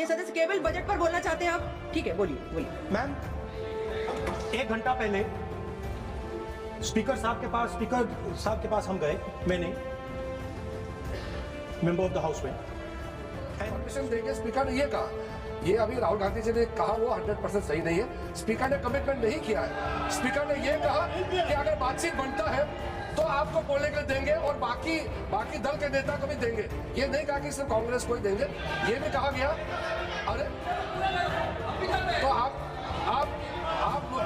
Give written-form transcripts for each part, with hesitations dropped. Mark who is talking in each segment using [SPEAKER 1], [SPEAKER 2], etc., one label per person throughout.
[SPEAKER 1] सदस्य केवल बजट पर बोलना चाहते हैं आप? ठीक है, बोलिए बोलिए।
[SPEAKER 2] मैम, 1 घंटा पहले स्पीकर साहब के पास हम गए, मैंने मेंबर ऑफ द हाउस में
[SPEAKER 3] परमिशन देंगे। स्पीकर ने ये कहा, ये अभी राहुल गांधी जी ने कहा वो 100% सही नहीं है। स्पीकर ने कमिटमेंट नहीं किया है। स्पीकर ने ये कहा कि अगर बातचीत बनता है तो आपको बोलने के लिए देंगे और बाकी दल के नेता को भी देंगे। ये नहीं कहा कि सिर्फ कांग्रेस को ही देंगे, ये भी कहा गया। अरे तो आप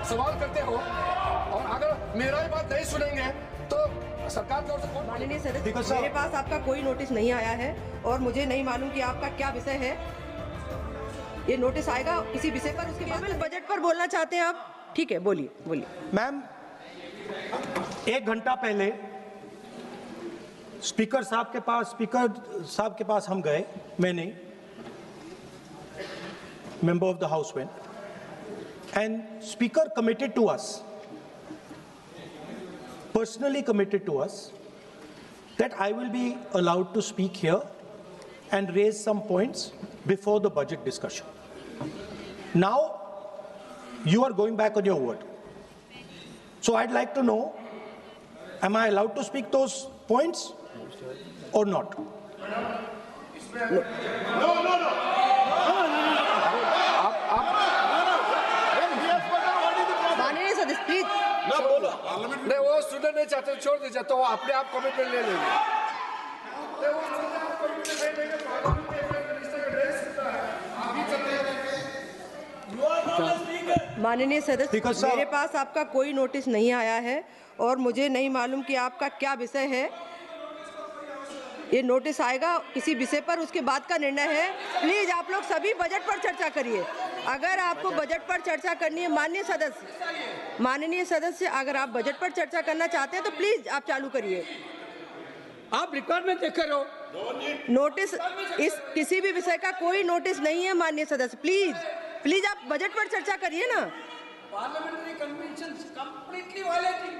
[SPEAKER 3] सवाल करते हो और अगर मेरा ही बात नहीं सुनेंगे तो सरकार की ओर से कौन?
[SPEAKER 1] माननीय सदस्य, मेरे पास आपका कोई नोटिस नहीं आया है और मुझे नहीं मालूम कि आपका क्या विषय है। ये नोटिस आएगा किसी विषय पर, उसके बाद बजट पर बोलना चाहते हैं आप? ठीक है, बोलिए बोलिए।
[SPEAKER 2] मैम, 1 घंटा पहले स्पीकर साहब के पास हम गए, मैंने मेंबर ऑफ द हाउस में, and speaker committed to us, personally committed to us, that I will be allowed to speak here and raise some points before the budget discussion. Now, you are going back on your word. So I'd like to know, am I allowed to speak those points or not?
[SPEAKER 3] No.
[SPEAKER 1] माननीय सदस्य please.
[SPEAKER 3] नहीं, वो सुनना नहीं चाहते, छोड़ दीजिए, तो वो अपने आप कमिटमेंट ले लेंगे।
[SPEAKER 1] माननीय सदस्य,
[SPEAKER 2] Speaker साहब,
[SPEAKER 1] मेरे पास आपका कोई नोटिस नहीं आया है और मुझे नहीं मालूम कि आपका क्या विषय है। ये नोटिस आएगा किसी विषय पर, उसके बाद का निर्णय है। प्लीज आप लोग सभी बजट पर चर्चा करिए। अगर आपको बजट पर चर्चा करनी है, माननीय सदस्य, अगर आप बजट पर चर्चा करना चाहते हैं तो प्लीज आप चालू करिए।
[SPEAKER 4] आप रिकॉर्ड में देख रहे हो,
[SPEAKER 1] नोटिस इस किसी भी विषय का कोई नोटिस नहीं है माननीय सदस्य। प्लीज आप बजट पर चर्चा करिए ना।
[SPEAKER 4] Parliamentary convention completely violating.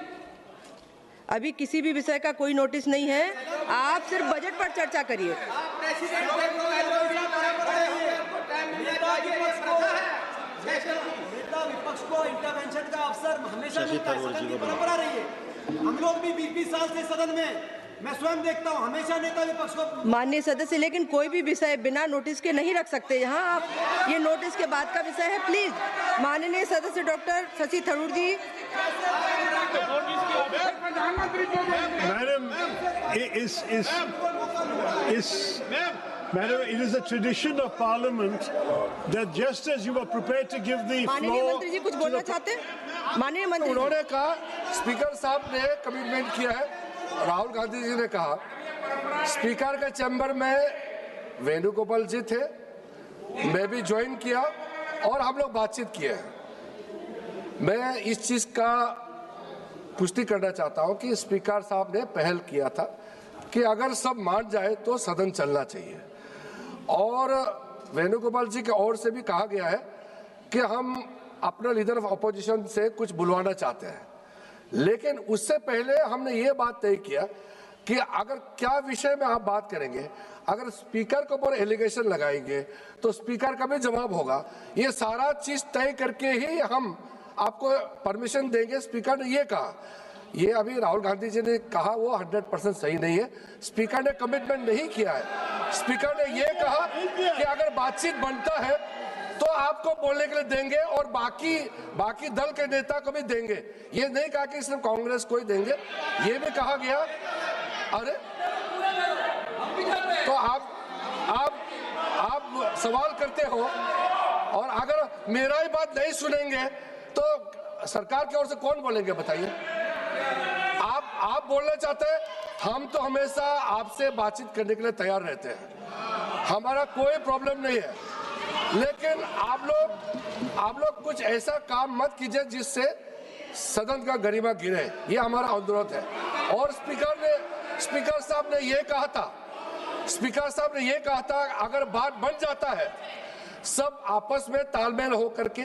[SPEAKER 1] अभी किसी भी विषय का कोई नोटिस नहीं है, आप सिर्फ बजट पर चर्चा करिए।
[SPEAKER 5] विपक्ष को इंटरवेंशन का अवसर हमेशा मिलता है, सदन की परंपरा रही है। हम लोग भी 20 साल से सदन में, मैं स्वयं देखता हूं, हमेशा नेता विपक्ष को।
[SPEAKER 1] माननीय सदस्य, लेकिन कोई भी विषय बिना नोटिस के नहीं रख सकते यहाँ आप। ये नोटिस के बाद का विषय है। प्लीज माननीय सदस्य doctor Shashi Tharoor ji.
[SPEAKER 6] Madam, it is a tradition of Parliament that just as you were prepared to give the floor,
[SPEAKER 1] माननीय मंत्री जी कुछ बोलना चाहते हैं? माननीय मंत्री,
[SPEAKER 3] उन्होंने कहा, स्पीकर साहब ने कमिटमेंट किया है। राहुल गांधी जी ने कहा, स्पीकर के चैम्बर में वेणुगोपाल जी थे, मैं भी ज्वाइन किया और हम लोग बातचीत किए हैं। मैं इस चीज का पुष्टि करना चाहता हूं कि स्पीकर साहब ने पहल किया था कि अगर सब मान जाए तो सदन चलना चाहिए, और वेणुगोपाल जी की ओर से भी कहा गया है कि हम अपना लीडर ऑफ अपोजिशन से कुछ बुलवाना चाहते हैं। लेकिन उससे पहले हमने ये बात तय किया कि अगर क्या विषय में आप बात करेंगे, अगर स्पीकर के ऊपर एलिगेशन लगाएंगे तो स्पीकर का भी जवाब होगा। ये सारा चीज तय करके ही हम आपको परमिशन देंगे। स्पीकर ने ये कहा, ये अभी राहुल गांधी जी ने कहा वो 100% सही नहीं है। स्पीकर ने कमिटमेंट नहीं किया है। स्पीकर ने ये कहा कि अगर बातचीत बनता है तो आपको बोलने के लिए देंगे और बाकी दल के नेता को भी देंगे। ये नहीं कहा कि सिर्फ कांग्रेस को ही देंगे, ये भी कहा गया। अरे तो आप सवाल करते हो और अगर मेरा ही बात नहीं सुनेंगे तो सरकार की ओर से कौन बोलेंगे, बताइए। आप बोलना चाहते हैं, हम तो हमेशा आपसे बातचीत करने के लिए तैयार रहते हैं, हमारा कोई प्रॉब्लम नहीं है। लेकिन आप लोग कुछ ऐसा काम मत कीजिए जिससे सदन का गरिमा गिरे, ये हमारा अनुरोध है। और स्पीकर साहब ने ये कहा था, अगर बात बन जाता है सब आपस में तालमेल हो करके